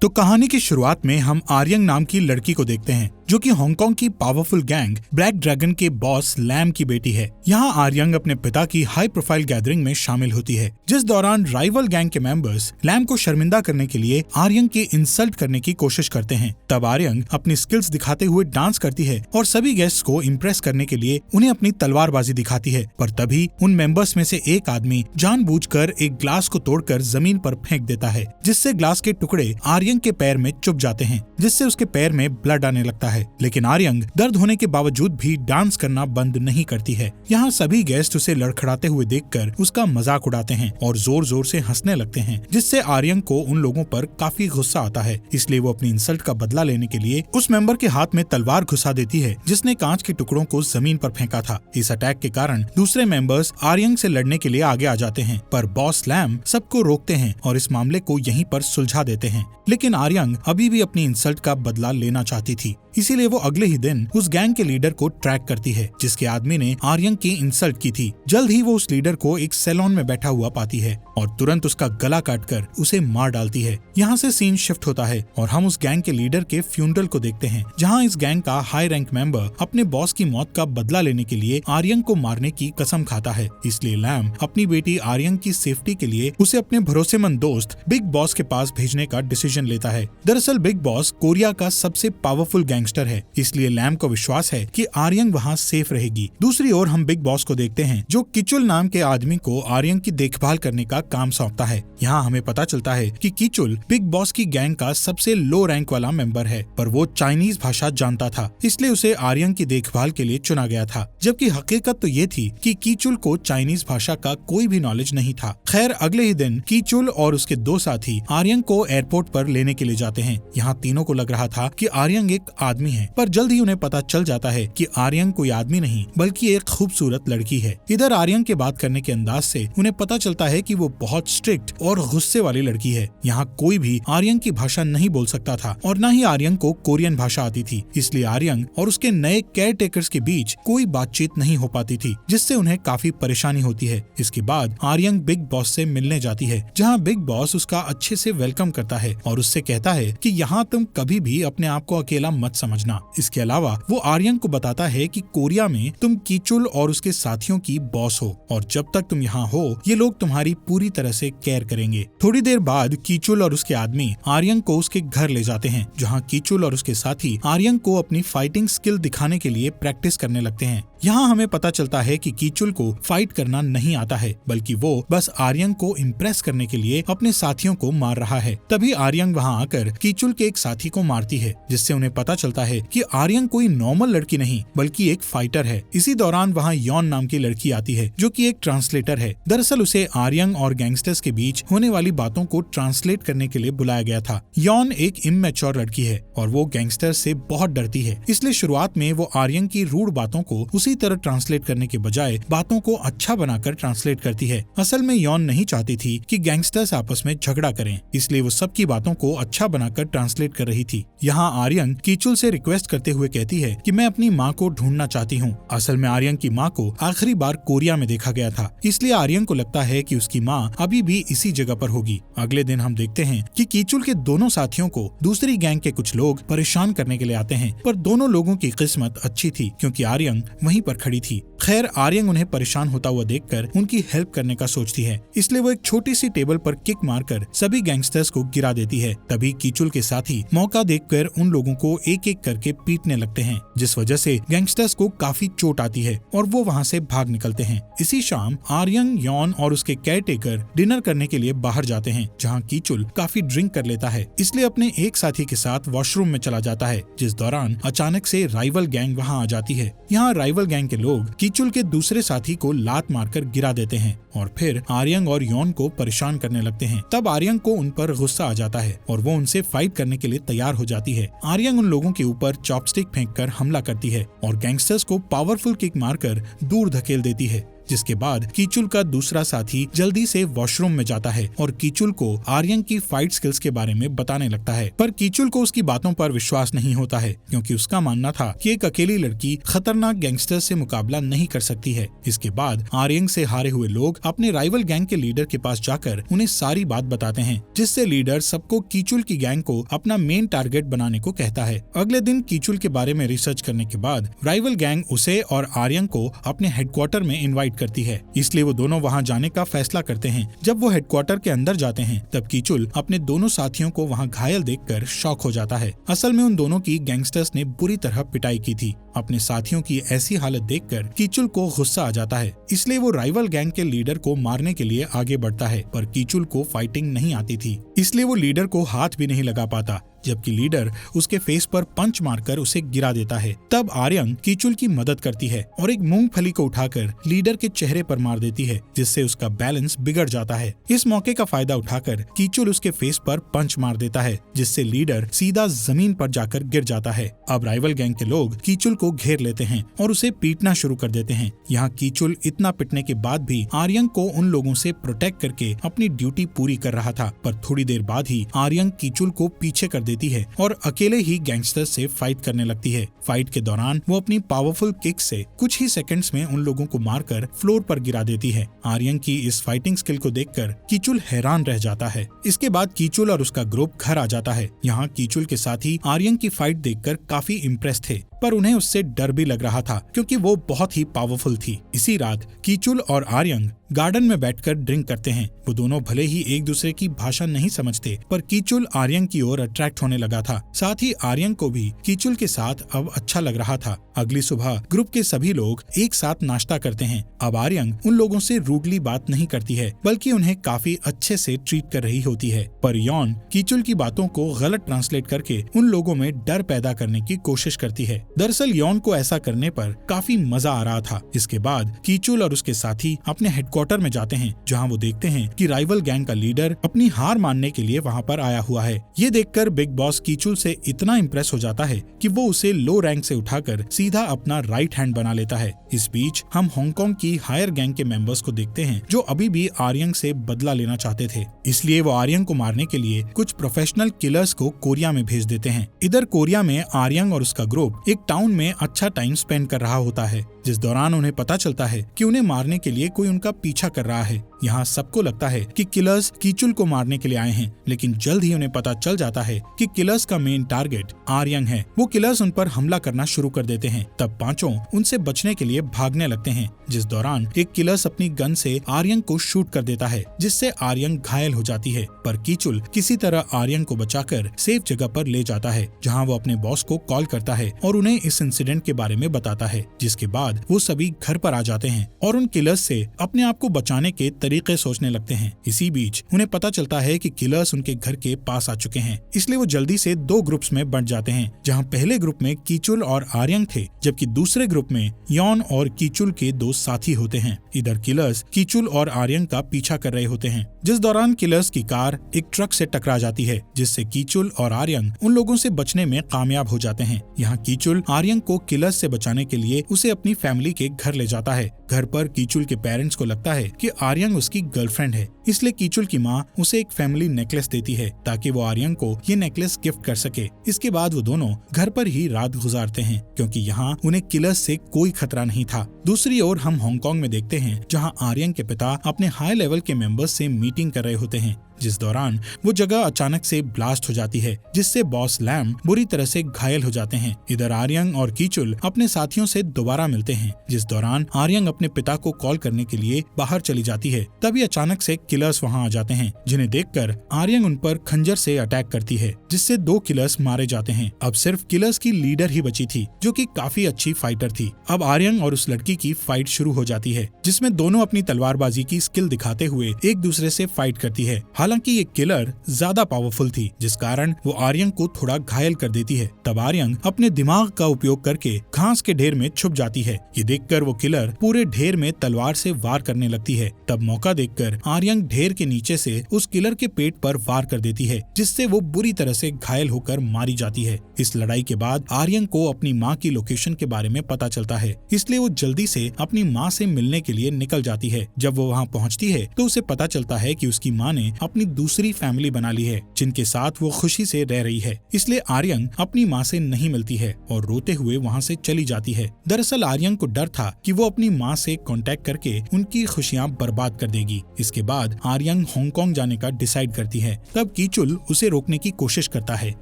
तो कहानी की शुरुआत में हम आर्यन नाम की लड़की को देखते हैं जो कि हांगकांग की पावरफुल गैंग ब्लैक ड्रैगन के बॉस लैम की बेटी है। यहाँ आर्यन अपने पिता की हाई प्रोफाइल गैदरिंग में शामिल होती है, जिस दौरान राइवल गैंग के मेंबर्स लैम को शर्मिंदा करने के लिए आर्यन की इंसल्ट करने की कोशिश करते हैं। तब आर्यन अपनी स्किल्स दिखाते हुए डांस करती है और सभी गेस्ट्स को इम्प्रेस करने के लिए उन्हें अपनी तलवारबाजी दिखाती है। पर तभी उन मेंबर्स में से एक आदमी जानबूझकर एक ग्लास को तोड़कर जमीन पर फेंक देता है, जिससे ग्लास के टुकड़े आर्यन के पैर में चुभ जाते हैं, जिससे उसके पैर में ब्लड आने लगता है। लेकिन आर्यन दर्द होने के बावजूद भी डांस करना बंद नहीं करती है। यहाँ सभी गेस्ट उसे लड़खड़ाते हुए देखकर उसका मजाक उड़ाते हैं और जोर जोर से हंसने लगते हैं, जिससे आर्यन को उन लोगों पर काफी गुस्सा आता है। इसलिए वो अपनी इंसल्ट का बदला लेने के लिए उस मेंबर के हाथ में तलवार घुसा देती है जिसने कांच के टुकड़ों को जमीन पर फेंका था। इस अटैक के कारण दूसरे मेंबर्स आर्यन से लड़ने के लिए आगे आ जाते हैं, पर बॉस लैम सबको रोकते हैं और इस मामले को यहीं पर सुलझा देते हैं। लेकिन आर्यन अभी भी अपनी इंसल्ट का बदला लेना चाहती थी, इसीलिए वो अगले ही दिन उस गैंग के लीडर को ट्रैक करती है जिसके आदमी ने आर्यन की इंसल्ट की थी। जल्द ही वो उस लीडर को एक सैलून में बैठा हुआ पाती है और तुरंत उसका गला काटकर उसे मार डालती है। यहाँ से सीन शिफ्ट होता है और हम उस गैंग के लीडर के फ्यूनरल को देखते हैं, जहाँ इस गैंग का हाई रैंक मेंबर अपने बॉस की मौत का बदला लेने के लिए आर्यन को मारने की कसम खाता है। इसलिए लैम अपनी बेटी आर्यन की सेफ्टी के लिए उसे अपने भरोसेमंद दोस्त बिग बॉस के पास भेजने का डिसीजन लेता है। दरअसल बिग बॉस कोरिया का सबसे पावरफुल गैंगस्टर है, इसलिए लैम को विश्वास है कि आर्यन वहाँ सेफ रहेगी। दूसरी ओर हम बिग बॉस को देखते हैं जो कीचुल नाम के आदमी को आर्यन की देखभाल करने का काम सौंपता है। यहाँ हमें पता चलता है कि कीचुल बिग बॉस की गैंग का सबसे लो रैंक वाला मेंबर है, पर वो चाइनीज भाषा जानता था, इसलिए उसे आर्यन की देखभाल के लिए चुना गया था। जबकि हकीकत तो ये थी कि कीचुल को चाइनीज भाषा का कोई भी नॉलेज नहीं था। खैर अगले ही दिन कीचुल और उसके दो साथी आर्यन को एयरपोर्ट पर लेने के लिए जाते हैं। यहाँ तीनों को लग रहा था कि आर्यन एक आदमी है, पर जल्द ही उन्हें पता चल जाता है कि आर्यन कोई आदमी नहीं बल्कि एक खूबसूरत लड़की है। इधर आर्यन के बात करने के अंदाज से उन्हें पता चलता है कि वो बहुत स्ट्रिक्ट और गुस्से वाली लड़की है। यहाँ कोई भी आर्यन की भाषा नहीं बोल सकता था और न ही आर्यन को कोरियन भाषा आती थी, इसलिए आर्यन और उसके नए केयर टेकर्स के बीच कोई बातचीत नहीं हो पाती थी, जिससे उन्हें काफी परेशानी होती है। इसके बाद आर्यन बिग बॉस से मिलने जाती है, जहाँ बिग बॉस उसका अच्छे से वेलकम करता है और उससे कहता है कि यहाँ तुम कभी भी अपने आप को अकेला मत समझना। इसके अलावा वो आर्यन को बताता है कि कोरिया में तुम कीचुल और उसके साथियों की बॉस हो और जब तक तुम यहाँ हो ये लोग तुम्हारी पूरी तरह से केयर करेंगे। थोड़ी देर बाद कीचुल और उसके आदमी आर्यन को उसके घर ले जाते हैं, जहाँ कीचुल और उसके साथी आर्यन को अपनी फाइटिंग स्किल दिखाने के लिए प्रैक्टिस करने लगते हैं। यहाँ हमें पता चलता है कि कीचुल को फाइट करना नहीं आता है, बल्कि वो बस आर्यन को इम्प्रेस करने के लिए अपने साथियों को मार रहा है। तभी आर्यन वहाँ आकर कीचुल के एक साथी को मारती है, जिससे उन्हें पता चलता है कि आर्यन कोई नॉर्मल लड़की नहीं बल्कि एक फाइटर है। इसी दौरान वहाँ यॉन नाम की लड़की आती है जो कि एक ट्रांसलेटर है। दरअसल उसे आर्यन और गैंगस्टर्स के बीच होने वाली बातों को ट्रांसलेट करने के लिए बुलाया गया था। यॉन एक इमैच्योर लड़की है और वो गैंगस्टर से बहुत डरती है, इसलिए शुरुआत में वो आर्यन की रूड बातों को उसी तरह ट्रांसलेट करने के बजाय बातों को अच्छा बनाकर ट्रांसलेट करती है। असल में यॉन नहीं चाहती थी कि गैंगस्टर्स आपस में झगड़ा करें, इसलिए वो सबकी बातों को अच्छा बनाकर ट्रांसलेट कर रही थी। यहाँ आर्यन कीचुल से रिक्वेस्ट करते हुए कहती है कि मैं अपनी माँ को ढूंढना चाहती हूँ। असल में आर्यन की माँ को आखिरी बार कोरिया में देखा गया था, इसलिए आर्यन को लगता है कि उसकी माँ अभी भी इसी जगह पर होगी। अगले दिन हम देखते हैं कि कीचुल के दोनों साथियों को दूसरी गैंग के कुछ लोग परेशान करने के लिए आते हैं, पर दोनों लोगों की किस्मत अच्छी थी क्योंकि आर्यन वहीं पर खड़ी थी। खैर आर्यन उन्हें परेशान होता हुआ देखकर उनकी हेल्प करने का सोचती है, इसलिए वो एक छोटी सी टेबल पर किक मारकर सभी गैंगस्टर्स को गिरा देती है। तभी कीचुल के साथी मौका देखकर उन लोगों को एक एक करके पीटने लगते हैं, जिस वजह से गैंगस्टर्स को काफी चोट आती है और वो वहाँ से भाग निकलते हैं। इसी शाम आर्यन, यॉन और उसके केयर टेकर डिनर करने के लिए बाहर जाते हैं, जहाँ कीचुल काफी ड्रिंक कर लेता है, इसलिए अपने एक साथी के साथ वॉशरूम में चला जाता है, जिस दौरान अचानक से राइवल गैंग वहाँ आ जाती है। यहाँ राइवल गैंग के लोग कीचुल के दूसरे साथी को लात मारकर गिरा देते हैं और फिर आर्यन और यॉन को परेशान करने लगते हैं। तब आर्यन को उन पर गुस्सा आ जाता है और वो उनसे फाइट करने के लिए तैयार हो जाती है। आर्यन उन लोगों के ऊपर चॉपस्टिक फेंककर हमला करती है और गैंगस्टर्स को पावरफुल किक मारकर दूर धकेल देती है, जिसके बाद कीचुल का दूसरा साथी जल्दी से वॉशरूम में जाता है और कीचुल को आर्यन की फाइट स्किल्स के बारे में बताने लगता है। पर कीचुल को उसकी बातों पर विश्वास नहीं होता है, क्योंकि उसका मानना था कि एक अकेली लड़की खतरनाक गैंगस्टर से मुकाबला नहीं कर सकती है। इसके बाद आर्यन से हारे हुए लोग अपने राइवल गैंग के लीडर के पास जाकर उन्हें सारी बात बताते हैं, जिससे लीडर सबको कीचुल की गैंग को अपना मेन टारगेट बनाने को कहता है। अगले दिन कीचुल के बारे में रिसर्च करने के बाद राइवल गैंग उसे और आर्यन को अपने हेडक्वार्टर में इनवाइट करती है, इसलिए वो दोनों वहां जाने का फैसला करते हैं। जब वो हेडक्वार्टर के अंदर जाते हैं तब कीचुल अपने दोनों साथियों को वहां घायल देखकर शॉक हो जाता है। असल में उन दोनों की गैंगस्टर्स ने बुरी तरह पिटाई की थी। अपने साथियों की ऐसी हालत देखकर कीचुल को गुस्सा आ जाता है, इसलिए वो राइवल गैंग के लीडर को मारने के लिए आगे बढ़ता है। पर कीचुल को फाइटिंग नहीं आती थी, इसलिए वो लीडर को हाथ भी नहीं लगा पाता, जबकि लीडर उसके फेस पर पंच मारकर उसे गिरा देता है। तब आर्यन कीचुल की मदद करती है और एक मूंगफली को उठाकर लीडर के चेहरे पर मार देती है, जिससे उसका बैलेंस बिगड़ जाता है। इस मौके का फायदा उठाकर कीचुल उसके फेस पर पंच मार देता है, जिससे लीडर सीधा जमीन पर जाकर गिर जाता है। अब राइवल गैंग के लोग कीचुल को घेर लेते हैं और उसे पीटना शुरू कर देते हैं। यहाँ कीचुल इतना पिटने के बाद भी आर्यन को उन लोगों से प्रोटेक्ट करके अपनी ड्यूटी पूरी कर रहा था। पर थोड़ी देर बाद ही आर्यन कीचुल को पीछे कर देती है और अकेले ही गैंगस्टर से फाइट करने लगती है। फाइट के दौरान वो अपनी पावरफुल किक से कुछ ही सेकंड्स में उन लोगों को मारकर फ्लोर पर गिरा देती है। आर्यन की इस फाइटिंग स्किल को देखकर कीचुल हैरान रह जाता है। इसके बाद कीचुल और उसका ग्रुप घर आ जाता है। यहाँ कीचुल के साथी आर्यन की फाइट देखकर काफी इम्प्रेस थे, पर उन्हें उससे डर भी लग रहा था, क्योंकि वो बहुत ही पावरफुल थी। इसी रात कीचुल और आर्यन गार्डन में बैठकर ड्रिंक करते हैं। वो दोनों भले ही एक दूसरे की भाषा नहीं समझते, पर कीचुल आर्यन की ओर अट्रैक्ट होने लगा था। साथ ही आर्यन को भी कीचुल के साथ अब अच्छा लग रहा था। अगली सुबह ग्रुप के सभी लोग एक साथ नाश्ता करते हैं। अब आर्यन उन लोगों से रूडली बात नहीं करती है, बल्कि उन्हें काफी अच्छे से ट्रीट कर रही होती है। पर यॉन कीचुल की बातों को गलत ट्रांसलेट करके उन लोगों में डर पैदा करने की कोशिश करती है। दरअसल यॉन को ऐसा करने पर काफी मजा आ रहा था। इसके बाद कीचुल और उसके साथी अपने हेडक्वार्टर में जाते हैं, जहां वो देखते हैं कि राइवल गैंग का लीडर अपनी हार मानने के लिए वहां पर आया हुआ है। ये देखकर बिग बॉस कीचुल से इतना इम्प्रेस हो जाता है कि वो उसे लो रैंक से उठाकर सीधा अपना राइट हैंड बना लेता है। इस बीच हम हांगकांग की हायर गैंग के मेंबर्स को देखते हैं, जो अभी भी आर्यन से बदला लेना चाहते थे। इसलिए वो आर्यन को मारने के लिए कुछ प्रोफेशनल किलर्स को कोरिया में भेज देते हैं। इधर कोरिया में आर्यन और उसका ग्रुप एक टाउन में अच्छा टाइम स्पेंड कर रहा होता है, जिस दौरान उन्हें पता चलता है कि उन्हें मारने के लिए कोई उनका पीछा कर रहा है। यहाँ सबको लगता है कि किलर्स कीचुल को मारने के लिए आए हैं, लेकिन जल्द ही उन्हें पता चल जाता है कि किलर्स का मेन टारगेट आर्यन है। वो किलर्स उन पर हमला करना शुरू कर देते हैं। तब पांचों उनसे बचने के लिए भागने लगते हैं, जिस दौरान एक किलर्स अपनी गन से आर्यन को शूट कर देता है, जिससे आर्यन घायल हो जाती है। पर कीचुल किसी तरह आर्यन को बचाकर सेफ जगह पर ले जाता है, जहाँ वो अपने बॉस को कॉल करता है और उन्हें इस इंसिडेंट के बारे में बताता है। जिसके बाद वो सभी घर पर आ जाते हैं और उन किलर्स से अपने आप को बचाने के तरीके सोचने लगते हैं। इसी बीच उन्हें पता चलता है कि किलर्स उनके घर के पास आ चुके हैं, इसलिए वो जल्दी से दो ग्रुप्स में बंट जाते हैं, जहां पहले ग्रुप में कीचुल और आर्यन थे, जबकि दूसरे ग्रुप में यॉन और कीचुल के दो साथी होते हैं। इधर किलर्स कीचुल और आर्यन का पीछा कर रहे होते हैं, जिस दौरान किलर्स की कार एक ट्रक से टकरा जाती है, जिससे कीचुल और आर्यन उन लोगों से बचने में कामयाब हो जाते हैं। यहाँ कीचुल आर्यन को किलर्स से बचाने के लिए उसे अपनी फैमिली के घर ले जाता है। घर पर कीचुल के पेरेंट्स को लगता है कि आर्यन उसकी गर्लफ्रेंड है, इसलिए कीचुल की माँ उसे एक फैमिली नेकलेस देती है ताकि वो आर्यन को ये नेकलेस गिफ्ट कर सके। इसके बाद वो दोनों घर पर ही रात गुजारते हैं, क्योंकि यहाँ उन्हें किलर्स से कोई खतरा नहीं था। दूसरी ओर हम हांगकांग में देखते हैं, जहाँ आर्यन के पिता अपने हाई लेवल के मेंबर्स से मीटिंग कर रहे होते हैं, जिस दौरान वो जगह अचानक से ब्लास्ट हो जाती है, जिससे बॉस लैम बुरी तरह से घायल हो जाते हैं। इधर आर्यन और कीचुल अपने साथियों से दोबारा मिलते हैं, जिस दौरान आर्यन अपने पिता को कॉल करने के लिए बाहर चली जाती है। तभी अचानक से किलर्स वहां आ जाते हैं, जिन्हें देखकर आर्यन उन पर खंजर से अटैक करती है, जिससे दो किलर्स मारे जाते हैं। अब सिर्फ किलर्स की लीडर ही बची थी, जो कि काफी अच्छी फाइटर थी। अब आर्यन और उस लड़की की फाइट शुरू हो जाती है, जिसमें दोनों अपनी तलवारबाजी की स्किल दिखाते हुए एक दूसरे से फाइट करती है। हालांकि ये किलर ज्यादा पावरफुल थी, जिस कारण वो आर्यन को थोड़ा घायल कर देती है। तब आर्यन अपने दिमाग का उपयोग करके घास के ढेर में छुप जाती है। ये देखकर वो किलर पूरे ढेर में तलवार से वार करने लगती है। तब मौका देखकर आर्यन ढेर के नीचे से उस किलर के पेट पर वार कर देती है, जिससे वो बुरी तरह से घायल होकर मारी जाती है। इस लड़ाई के बाद आर्यन को अपनी माँ की लोकेशन के बारे में पता चलता है, इसलिए वो जल्दी से अपनी माँ से मिलने के लिए निकल जाती है। जब वो वहाँ पहुँचती है तो उसे पता चलता है कि उसकी माँ ने अपनी दूसरी फैमिली बना ली है, जिनके साथ वो खुशी से रह रही है। इसलिए आर्यन अपनी माँ से नहीं मिलती है और रोते हुए वहाँ से चली जाती है। दरअसल आर्यन को डर था कि वो अपनी माँ से कांटेक्ट करके उनकी खुशियाँ बर्बाद कर देगी। इसके बाद आर्यन हांगकांग जाने का डिसाइड करती है। तब कीचुल उसे रोकने की कोशिश करता है,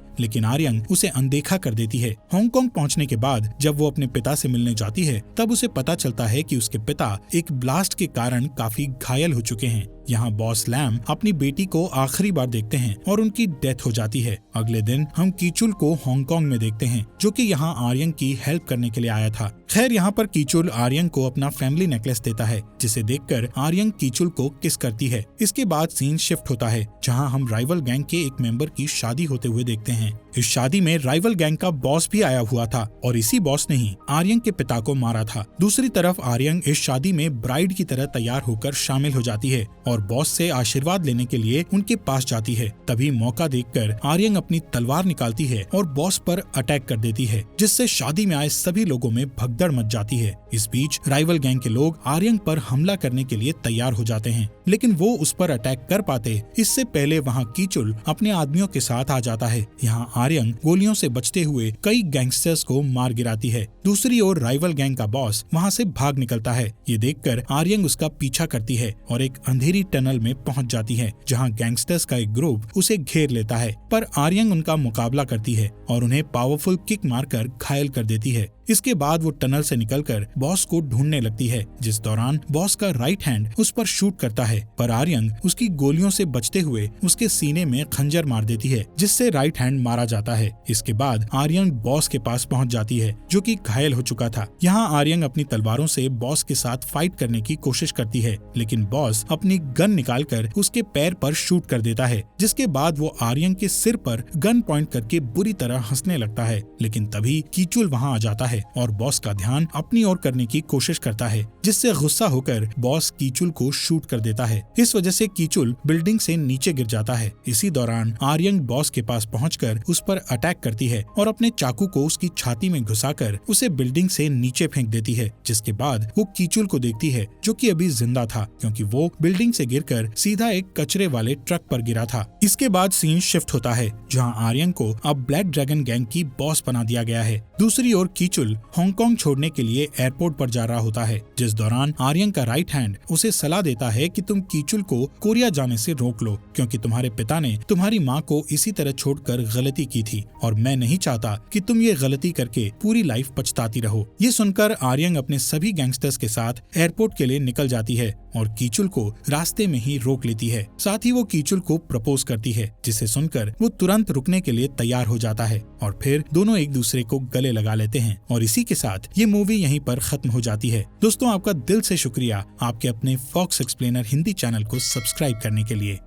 लेकिन आर्यन उसे अनदेखा कर देती है। हांगकांग पहुंचने के बाद जब वो अपने पिता से मिलने जाती है, तब उसे पता चलता है कि उसके पिता एक ब्लास्ट के कारण काफी घायल हो चुके हैं। यहाँ बॉस लैम अपनी बेटी को आखिरी बार देखते हैं और उनकी डेथ हो जाती है। अगले दिन हम कीचुल को हांगकांग में देखते हैं, जो कि यहाँ आर्यन की हेल्प करने के लिए आया था। खैर, यहाँ पर कीचुल आर्यन को अपना फैमिली नेकलेस देता है, जिसे देखकर आर्यन कीचुल को किस करती है। इसके बाद सीन शिफ्ट होता है, जहाँ हम राइवल गैंग के एक मेंबर की शादी होते हुए देखते हैं। इस शादी में राइवल गैंग का बॉस भी आया हुआ था और इसी बॉस ने ही आर्यन के पिता को मारा था। दूसरी तरफ आर्यन इस शादी में ब्राइड की तरह तैयार होकर शामिल हो जाती है और बॉस से आशीर्वाद लेने के लिए उनके पास जाती है। तभी मौका देखकर आर्यन अपनी तलवार निकालती है और बॉस पर अटैक कर देती है, जिससे शादी में आए सभी लोगों में भगदड़ मच जाती है। इस बीच राइवल गैंग के लोग आर्यन पर हमला करने के लिए तैयार हो जाते हैं, लेकिन वो उस पर अटैक कर पाते इससे पहले वहाँ कीचुल अपने आदमियों के साथ आ जाता है। यहाँ आर्यन गोलियों से बचते हुए कई गैंगस्टर्स को मार गिराती है। दूसरी ओर राइवल गैंग का बॉस वहाँ से भाग निकलता है। ये देखकर आर्यन उसका पीछा करती है और एक अंधेरी टनल में पहुँच जाती है, जहाँ गैंगस्टर्स का एक ग्रुप उसे घेर लेता है। पर आर्यन उनका मुकाबला करती है और उन्हें पावरफुल किक मारकर घायल कर देती है। इसके बाद वो टनल से निकलकर बॉस को ढूंढने लगती है, जिस दौरान बॉस का राइट हैंड उस पर शूट करता है, पर आर्यन उसकी गोलियों से बचते हुए उसके सीने में खंजर मार देती है, जिससे राइट हैंड मारा जाता है। इसके बाद आर्यन बॉस के पास पहुंच जाती है, जो कि घायल हो चुका था। यहाँ आर्यन अपनी तलवारों से बॉस के साथ फाइट करने की कोशिश करती है, लेकिन बॉस अपनी गन निकालकर उसके पैर पर शूट कर देता है, जिसके बाद वो आर्यन के सिर पर गन पॉइंट करके बुरी तरह हंसने लगता है। लेकिन तभी कीचुल वहाँ आ जाता है और बॉस का ध्यान अपनी ओर करने की कोशिश करता है, जिससे गुस्सा होकर बॉस कीचुल को शूट कर देता है। इस वजह से कीचुल बिल्डिंग से नीचे गिर जाता है। इसी दौरान आर्यन बॉस के पास पहुंचकर उस पर अटैक करती है और अपने चाकू को उसकी छाती में घुसाकर उसे बिल्डिंग से नीचे फेंक देती है, जिसके बाद वो कीचुल को देखती है, जो कि अभी जिंदा था, क्योंकि वो बिल्डिंग से गिरकर सीधा एक कचरे वाले ट्रक पर गिरा था। इसके बाद सीन शिफ्ट होता है, जहाँ आर्यन को अब ब्लैक ड्रैगन गैंग की बॉस बना दिया गया है। दूसरी ओर कीचुल हांगकांग छोड़ने के लिए एयरपोर्ट पर जा रहा होता है, जिस दौरान आर्यन का राइट हैंड उसे सलाह देता है कि तुम कीचुल को कोरिया जाने से रोक लो, क्योंकि तुम्हारे पिता ने तुम्हारी माँ को इसी तरह छोड़कर गलती की थी और मैं नहीं चाहता कि तुम ये गलती करके पूरी लाइफ पछताती रहो। ये सुनकर आर्यन अपने सभी गैंगस्टर्स के साथ एयरपोर्ट के लिए निकल जाती है और कीचुल को रास्ते में ही रोक लेती है। साथ ही वो कीचुल को प्रपोज करती है, जिसे सुनकर वो तुरंत रुकने के लिए तैयार हो जाता है और फिर दोनों एक दूसरे को गले लगा लेते हैं। और इसी के साथ ये मूवी यहीं पर खत्म हो जाती है। दोस्तों, आपका दिल से शुक्रिया आपके अपने फॉक्स एक्सप्लेनर हिंदी चैनल को सब्सक्राइब करने के लिए।